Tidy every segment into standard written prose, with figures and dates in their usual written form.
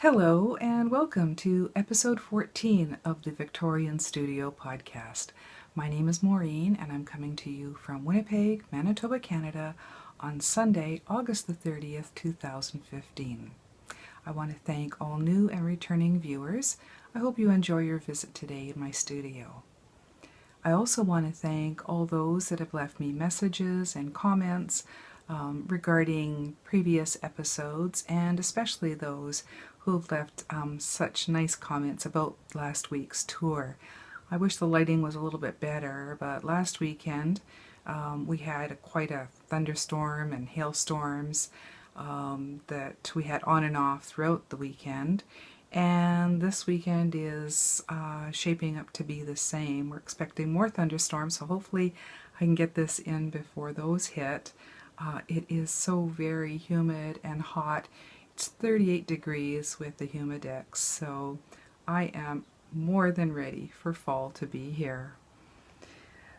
Hello and welcome to episode 14 of the Victorian Studio podcast. My name is Maureen and I'm coming to you from Winnipeg, Manitoba, Canada on Sunday, August the 30th, 2015. I want to thank all new and returning viewers. I hope you enjoy your visit today in my studio. I also want to thank all those that have left me messages and comments regarding previous episodes, and especially those who have left such nice comments about last week's tour. I wish the lighting was a little bit better, but last weekend we had quite a thunderstorm and hailstorms that we had on and off throughout the weekend. And this weekend is shaping up to be the same. We're expecting more thunderstorms, so hopefully I can get this in before those hit. It is so very humid and hot. It's 38 degrees with the humidex, so I am more than ready for fall to be here.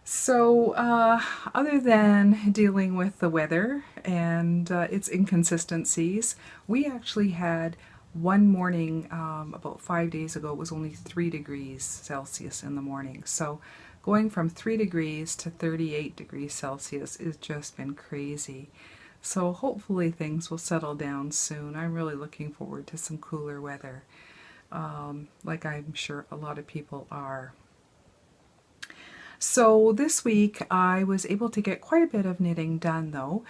So other than dealing with the weather and its inconsistencies, we actually had one morning about 5 days ago. It was only 3 degrees Celsius in the morning. So going from 3 degrees to 38 degrees Celsius has just been crazy. So hopefully things will settle down soon. I'm really looking forward to some cooler weather, like I'm sure a lot of people are. So this week I was able to get quite a bit of knitting done though,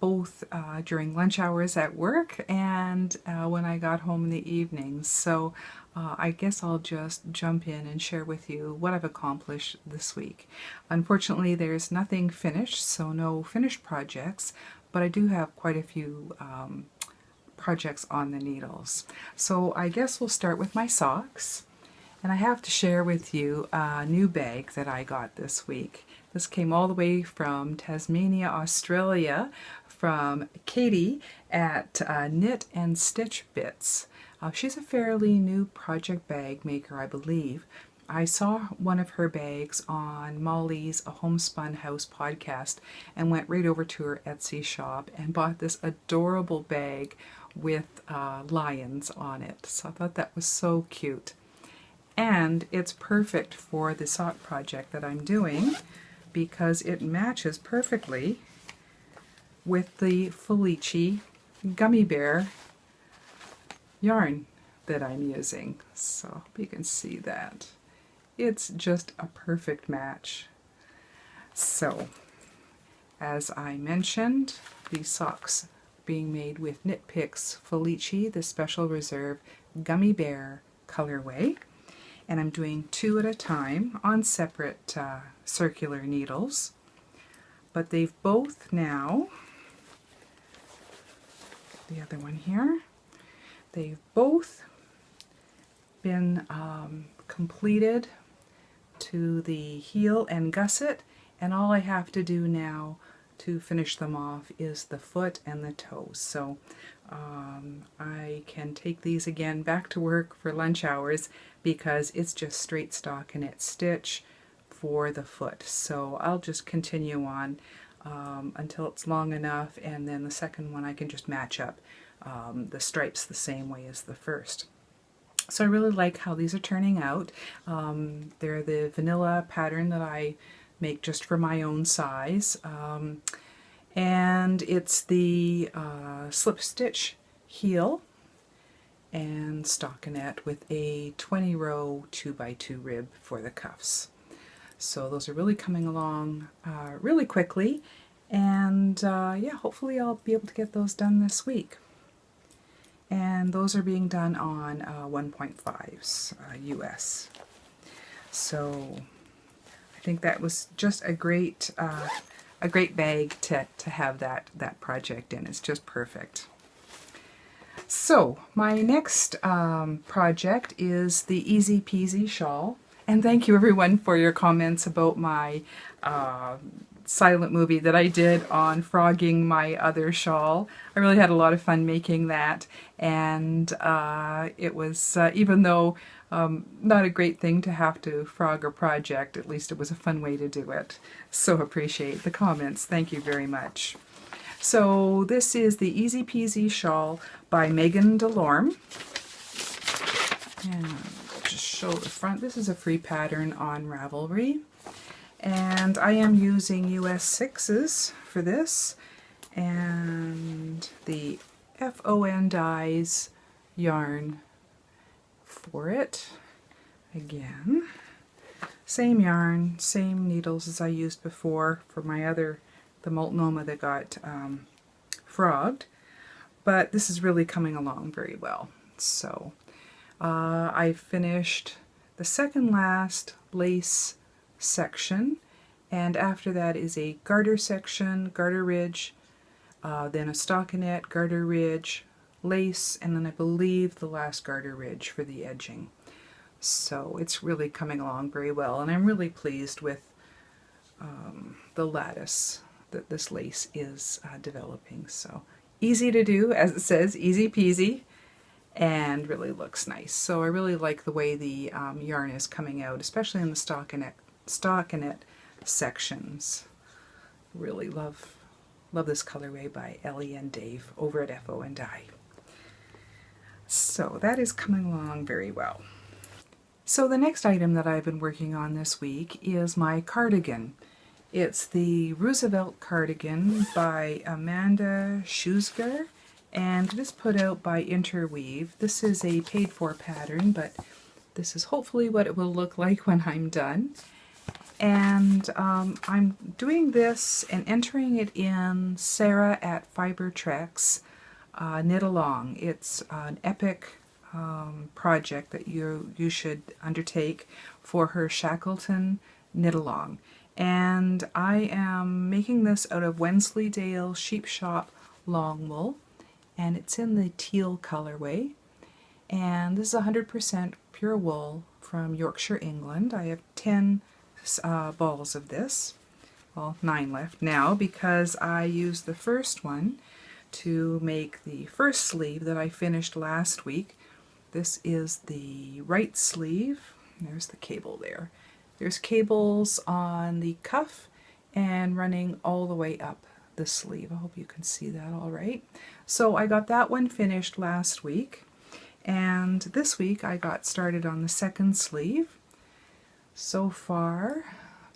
both during lunch hours at work and when I got home in the evenings. So I guess I'll just jump in and share with you what I've accomplished this week. Unfortunately, there's nothing finished, so no finished projects, but I do have quite a few projects on the needles. So I guess we'll start with my socks. And I have to share with you a new bag that I got this week. This came all the way from Tasmania, Australia, from Katie at Knit and Stitch Bits. She's a fairly new project bag maker, I believe. I saw one of her bags on Molly's A Homespun House podcast and went right over to her Etsy shop and bought this adorable bag with lions on it. So I thought that was so cute. And it's perfect for the sock project that I'm doing because it matches perfectly with the Felici gummy bear yarn that I'm using. So you can see that. It's just a perfect match. So, as I mentioned, these socks being made with Knit Picks Felici, the Special Reserve Gummy Bear colorway. And I'm doing 2 at a time on separate circular needles. But they've both now, the other one here, they've both been completed to the heel and gusset, and all I have to do now to finish them off is the foot and the toes. So I can take these again back to work for lunch hours because it's just straight stockinette stitch for the foot. So I'll just continue on until it's long enough, and then the second one I can just match up the stripes the same way as the first. So I really like how these are turning out. They're the vanilla pattern that I make just for my own size. And it's the slip stitch heel and stockinette with a 20 row 2x2 rib for the cuffs. So those are really coming along really quickly, and yeah, hopefully I'll be able to get those done this week. And those are being done on 1.5s US. So I think that was just a great bag to have that project in. It's just perfect. So my next project is the Easy Peasy shawl. And thank you everyone for your comments about my silent movie that I did on frogging my other shawl. I really had a lot of fun making that, and it was, even though not a great thing to have to frog a project, at least it was a fun way to do it. So appreciate the comments. Thank you very much. So this is the Easy Peasy Shawl by Megan Delorme. And I'll just show the front. This is a free pattern on Ravelry. And I am using US 6s for this. And the FON dyes yarn for it. Again, same yarn, same needles as I used before for my other, the Multnomah that got frogged. But this is really coming along very well. So I finished the second last lace section, and after that is a garter section, garter ridge, then a stockinette, garter ridge, lace, and then I believe the last garter ridge for the edging. So it's really coming along very well, and I'm really pleased with the lattice that this lace is developing. So easy to do, as it says, easy peasy, and really looks nice. So I really like the way the yarn is coming out, especially in the stockinette sections. Really love this colorway by Ellie and Dave over at FON Dye. So that is coming along very well. So the next item that I've been working on this week is my cardigan. It's the Roosevelt cardigan by Amanda Schusger, and it is put out by Interweave. This is a paid-for pattern, but this is hopefully what it will look like when I'm done. And I'm doing this and entering it in Sarah at Fiber Treks Knit Along. It's an epic project that you should undertake for her Shackleton Knit Along. And I am making this out of Wensleydale Sheep Shop long wool, and it's in the teal colorway. And this is 100% pure wool from Yorkshire, England. I have 10 balls of this, well, 9 left now, because I used the first one to make the first sleeve that I finished last week. This is the right sleeve. There's the cable there. There's cables on the cuff and running all the way up the sleeve. I hope you can see that all right. So I got that one finished last week, and this week I got started on the second sleeve. So far,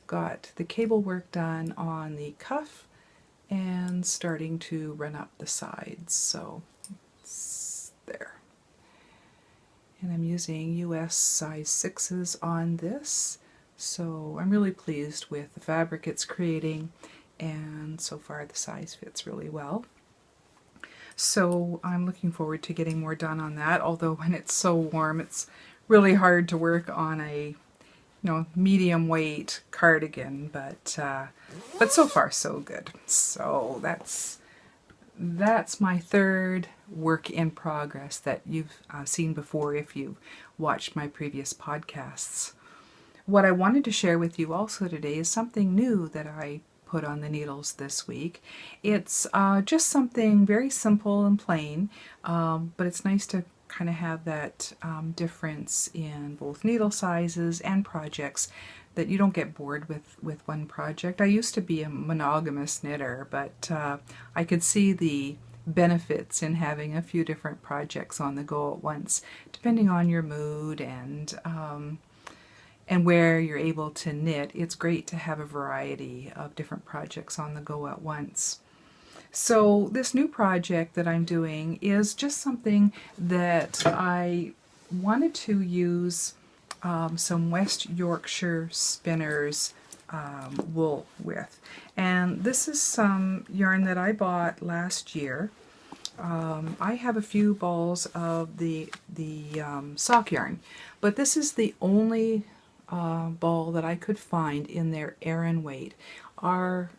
got the cable work done on the cuff and starting to run up the sides. So it's there. And I'm using US size 6s on this. So I'm really pleased with the fabric it's creating, and so far the size fits really well. So I'm looking forward to getting more done on that, although when it's so warm it's really hard to work on a medium weight cardigan, but so far so good. So that's my third work in progress that you've seen before if you've watched my previous podcasts. What I wanted to share with you also today is something new that I put on the needles this week. It's just something very simple and plain, but it's nice to kind of have that difference in both needle sizes and projects, that you don't get bored with one project. I used to be a monogamous knitter, but I could see the benefits in having a few different projects on the go at once, depending on your mood and where you're able to knit. It's great to have a variety of different projects on the go at once. So this new project that I'm doing is just something that I wanted to use some West Yorkshire Spinners wool with. And this is some yarn that I bought last year. I have a few balls of the sock yarn, but this is the only ball that I could find in their Aran weight. Our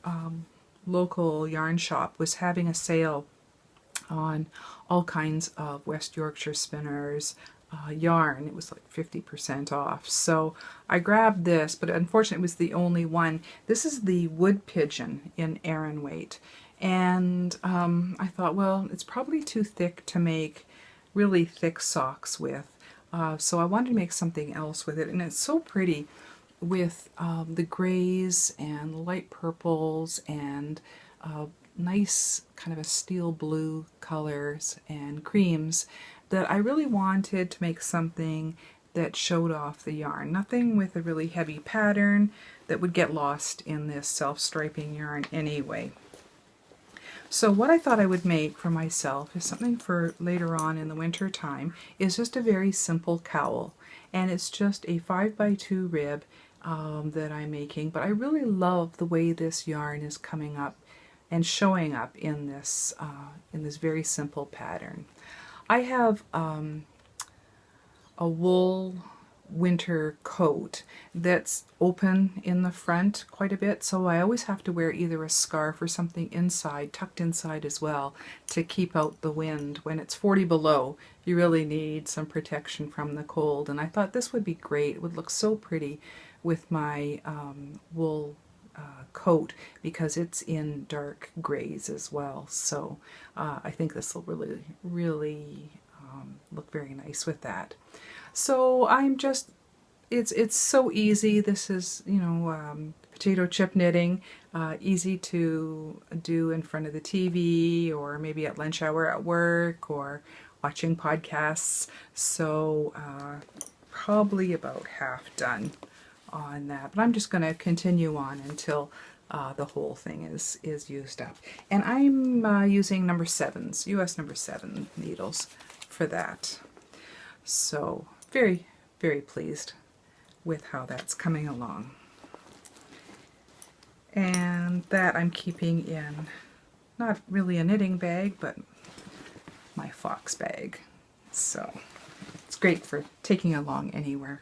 local yarn shop was having a sale on all kinds of West Yorkshire Spinners yarn. It was like 50% off. So I grabbed this, but unfortunately it was the only one. This is the Wood Pigeon in Aran weight. And I thought, well, it's probably too thick to make really thick socks with. So I wanted to make something else with it. And it's so pretty with the grays and light purples and nice kind of a steel blue colors and creams that I really wanted to make something that showed off the yarn. Nothing with a really heavy pattern that would get lost in this self-striping yarn anyway. So what I thought I would make for myself is something for later on in the winter time, is just a very simple cowl. And it's just a 5x2 rib that I'm making, but I really love the way this yarn is coming up and showing up in this very simple pattern. I have a wool winter coat that's open in the front quite a bit, so I always have to wear either a scarf or something inside, tucked inside as well, to keep out the wind. When it's 40 below, you really need some protection from the cold, and I thought this would be great. It would look so pretty with my wool coat, because it's in dark grays as well. So I think this will really look very nice with that. So I'm just, it's so easy. This is, you know, potato chip knitting, easy to do in front of the TV or maybe at lunch hour at work or watching podcasts. So probably about half done on that, but I'm just going to continue on until the whole thing is used up. And I'm using number 7s, US number 7 needles for that. So very, very pleased with how that's coming along. And that I'm keeping in not really a knitting bag, but my fox bag. So it's great for taking along anywhere.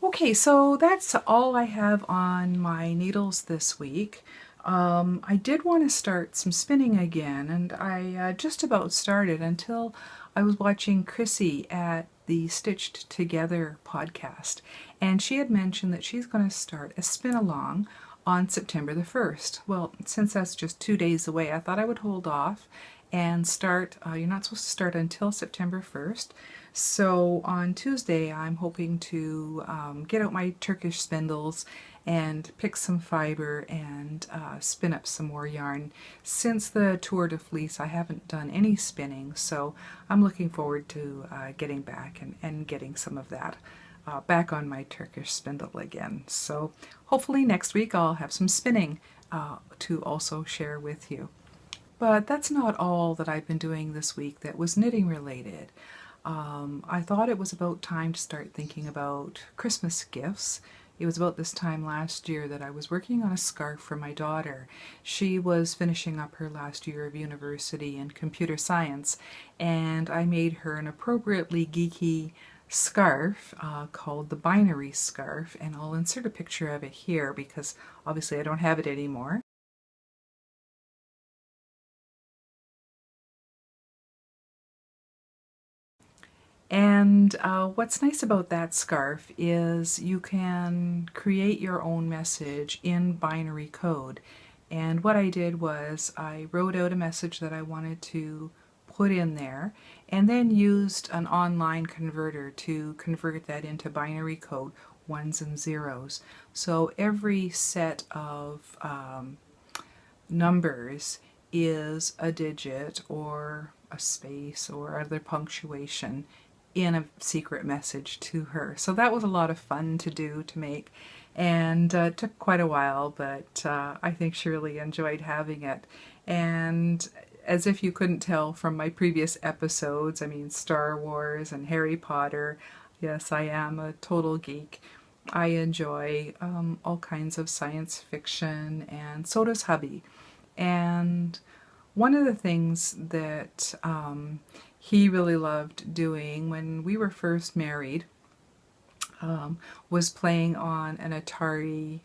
Okay, so that's all I have on my needles this week. I did want to start some spinning again, and I just about started until I was watching Chrissy at the Stitched Together podcast, and she had mentioned that she's going to start a spin along on September the 1st. Well, since that's just 2 days away, I thought I would hold off and start. You're not supposed to start until September 1st. So on Tuesday, I'm hoping to get out my Turkish spindles and pick some fiber and spin up some more yarn. Since the Tour de Fleece, I haven't done any spinning, so I'm looking forward to getting back and getting some of that back on my Turkish spindle again. So hopefully next week I'll have some spinning to also share with you. But that's not all that I've been doing this week that was knitting related. I thought it was about time to start thinking about Christmas gifts. It was about this time last year that I was working on a scarf for my daughter. She was finishing up her last year of university in computer science, and I made her an appropriately geeky scarf called the binary scarf, and I'll insert a picture of it here because obviously I don't have it anymore. And what's nice about that scarf is you can create your own message in binary code. And what I did was I wrote out a message that I wanted to put in there, and then used an online converter to convert that into binary code, 1s and 0s. So every set of numbers is a digit or a space or other punctuation in a secret message to her. So that was a lot of fun to do, to make, and it took quite a while, but I think she really enjoyed having it. And as if you couldn't tell from my previous episodes, I mean, Star Wars and Harry Potter, yes, I am a total geek. I enjoy all kinds of science fiction, and so does hubby. And one of the things that he really loved doing when we were first married was playing on an Atari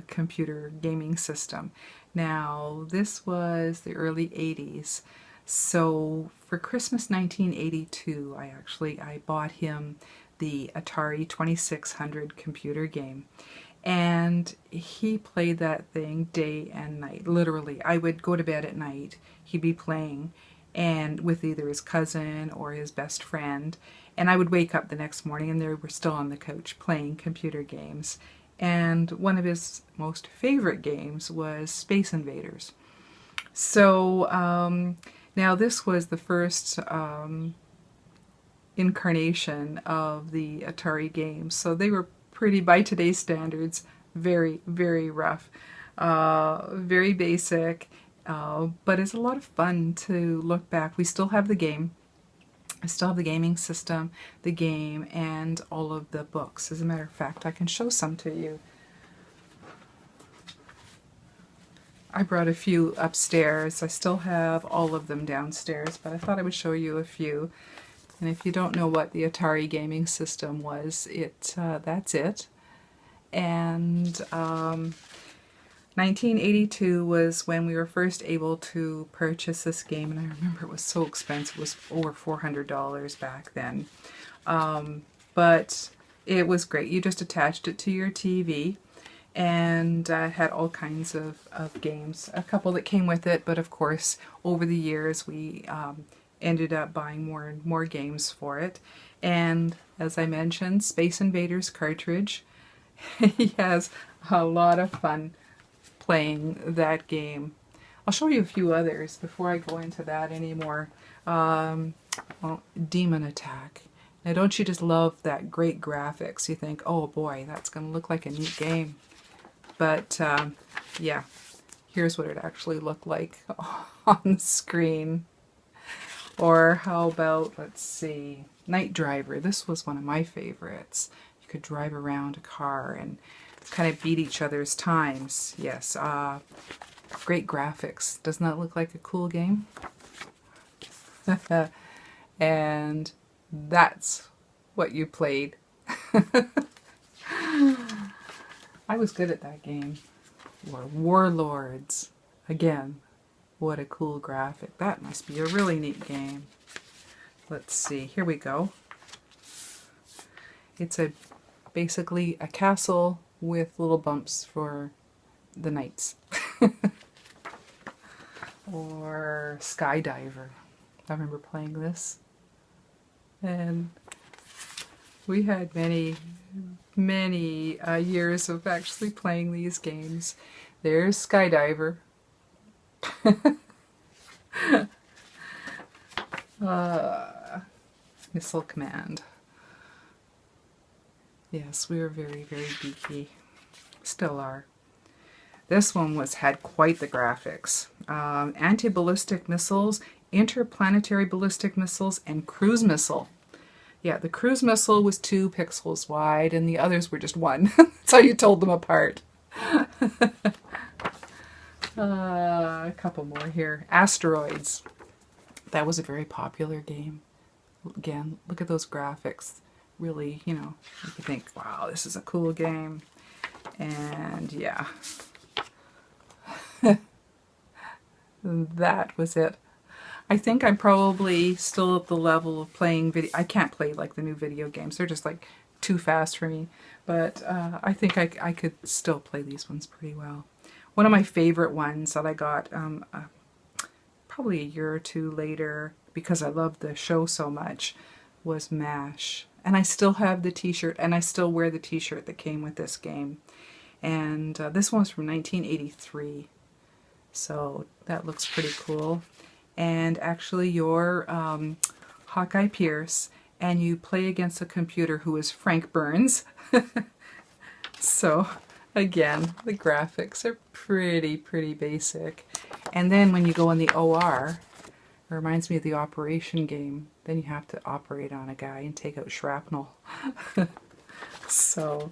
computer gaming system. Now, this was the early 80s, so for Christmas 1982, I bought him the Atari 2600 computer game. And he played that thing day and night. Literally, I would go to bed at night, he'd be playing, and with either his cousin or his best friend, and I would wake up the next morning and they were still on the couch playing computer games. and one of his most favorite games was Space Invaders. So now this was the first incarnation of the Atari games, so they were pretty, by today's standards, very, very rough, very basic, but it's a lot of fun to look back. We still have the game. I still have the gaming system, the game, and all of the books. As a matter of fact, I can show some to you. I brought a few upstairs. I still have all of them downstairs, but I thought I would show you a few. And if you don't know what the Atari gaming system was, that's it. And 1982 was when we were first able to purchase this game, and I remember it was so expensive. It was over $400 back then. But it was great. You just attached it to your TV, and had all kinds of games. A couple that came with it, but of course, over the years, we ended up buying more and more games for it. And as I mentioned, Space Invaders cartridge. He has a lot of fun playing that game. I'll show you a few others before I go into that anymore. Well, Demon Attack. Now, don't you just love that great graphics? You think, oh boy, that's going to look like a neat game. But yeah, here's what it actually looked like on the screen. Or how about, let's see, Night Driver. This was one of my favorites. You could drive around a car and kind of beat each other's times. Yes, great graphics. Doesn't that look like a cool game? And that's what you played. I was good at that game. Or Warlords. Again, what a cool graphic. That must be a really neat game. Let's see, here we go. It's basically a castle with little bumps for the knights. Or Skydiver. I remember playing this. And we had many years of actually playing these games. There's Skydiver. Missile Command. Yes, we were very, very geeky. Still are. This one had quite the graphics. Anti-ballistic missiles, interplanetary ballistic missiles, and cruise missile. Yeah, the cruise missile was 2 pixels wide, and the others were just 1. That's how you told them apart. A couple more here. Asteroids. That was a very popular game. Again, look at those graphics. Really, you know, you could think, wow, this is a cool game. And yeah. That was it. I think I'm probably still at the level of playing video. I can't play like the new video games. They're just like too fast for me. But I think I could still play these ones pretty well. One of my favorite ones that I got probably a year or 2 later, because I loved the show so much, was MASH. And I still have the t-shirt, and I still wear the t-shirt that came with this game. And this one's from 1983. So that looks pretty cool. And actually you're Hawkeye Pierce, and you play against a computer who is Frank Burns. So again, the graphics are pretty basic. And then when you go in the OR, it reminds me of the Operation game. Then you have to operate on a guy and take out shrapnel. So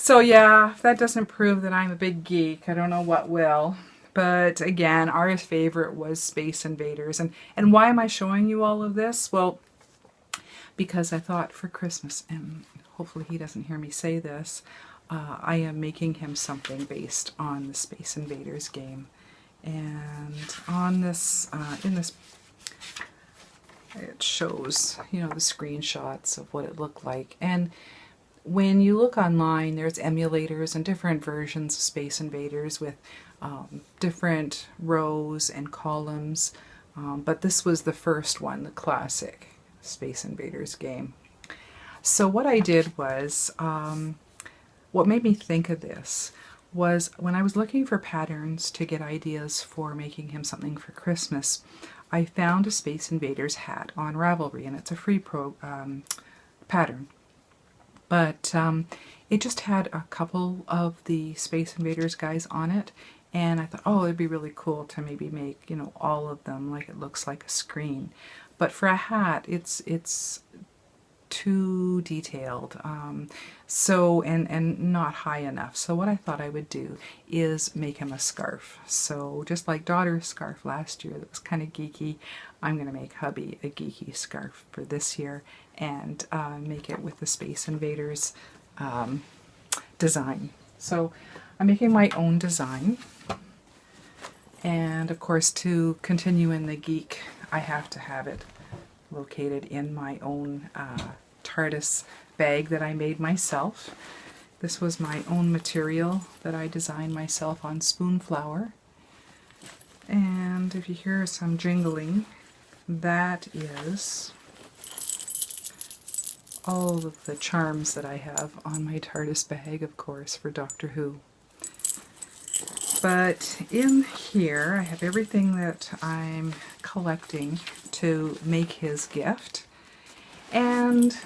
yeah, if that doesn't prove that I'm a big geek, I don't know what will. But again, our favorite was Space Invaders. And why am I showing you all of this? Well, because I thought for Christmas, and hopefully he doesn't hear me say this, I am making him something based on the Space Invaders game. And on this, in this, it shows, you know, the screenshots of what it looked like. And when you look online, there's emulators and different versions of Space Invaders with different rows and columns. But this was the first one, the classic Space Invaders game. So what I did was, what made me think of this was when I was looking for patterns to get ideas for making him something for Christmas, I found a Space Invaders hat on Ravelry, and it's a free pattern. But it just had a couple of the Space Invaders guys on it, and I thought, oh, it'd be really cool to maybe make, you know, all of them like it looks like a screen. But for a hat, it's too detailed, so and not high enough. So what I thought I would do is make him a scarf. So just like daughter's scarf last year that was kind of geeky, I'm going to make hubby a geeky scarf for this year, and make it with the Space Invaders design. So I'm making my own design, and of course to continue in the geek I have to have it located in my own TARDIS bag that I made myself. This was my own material that I designed myself on spoon flower. And if you hear some jingling, that is all of the charms that I have on my TARDIS bag, of course, for Doctor Who. But in here I have everything that I'm collecting to make his gift. And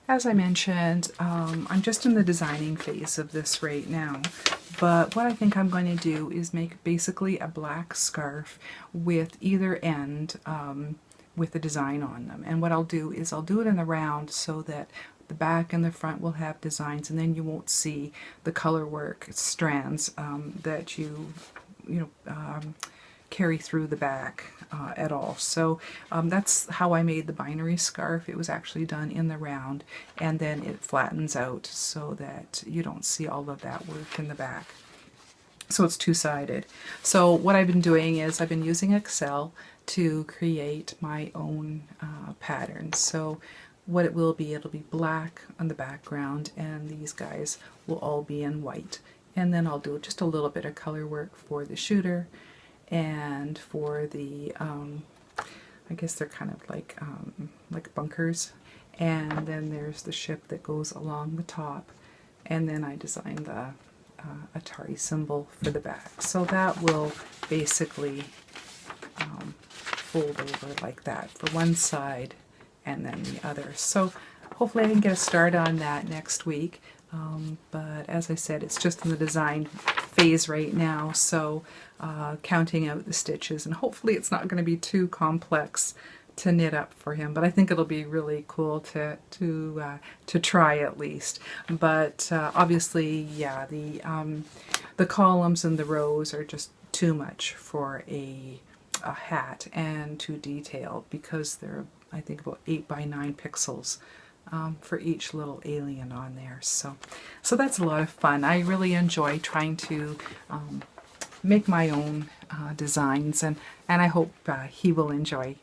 as I mentioned, I'm just in the designing phase of this right now. But what I think I'm going to do is make basically a black scarf with either end with a design on them. And what I'll do is I'll do it in the round so that the back and the front will have designs, and then you won't see the color work strands that you carry through the back at all. So that's how I made the binary scarf. It was actually done in the round, and then it flattens out so that you don't see all of that work in the back. So it's two-sided. So what I've been doing is I've been using Excel to create my own patterns. So what it will be, it'll be black on the background, and these guys will all be in white. And then I'll do just a little bit of color work for the shooter and for the, I guess they're kind of like bunkers. And then there's the ship that goes along the top. And then I designed the Atari symbol for the back. So that will basically fold over like that for one side and then the other. So hopefully I can get a start on that next week. But as I said, it's just in the design phase right now, so counting out the stitches, and hopefully it's not going to be too complex to knit up for him, but I think it'll be really cool to try at least. But obviously, yeah, the columns and the rows are just too much for a hat and too detailed, because they're, I think, about 8 by 9 pixels for each little alien on there. So that's a lot of fun. I really enjoy trying to make my own designs, and I hope he will enjoy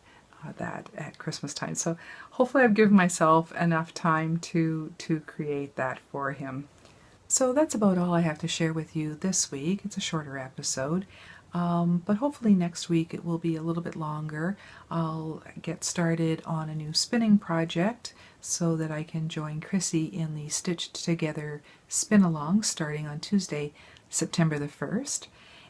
that at Christmas time. So hopefully I've given myself enough time to create that for him. So that's about all I have to share with you this week. It's a shorter episode. But hopefully next week it will be a little bit longer. I'll get started on a new spinning project so that I can join Chrissy in the Stitched Together spin along starting on Tuesday, September the 1st.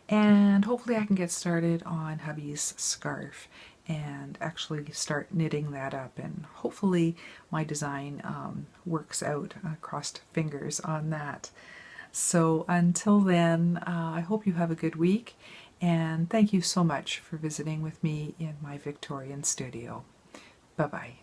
And hopefully I can get started on hubby's scarf and actually start knitting that up, and hopefully my design works out. Crossed fingers on that. So until then, I hope you have a good week. And thank you so much for visiting with me in my Victorian studio. Bye-bye.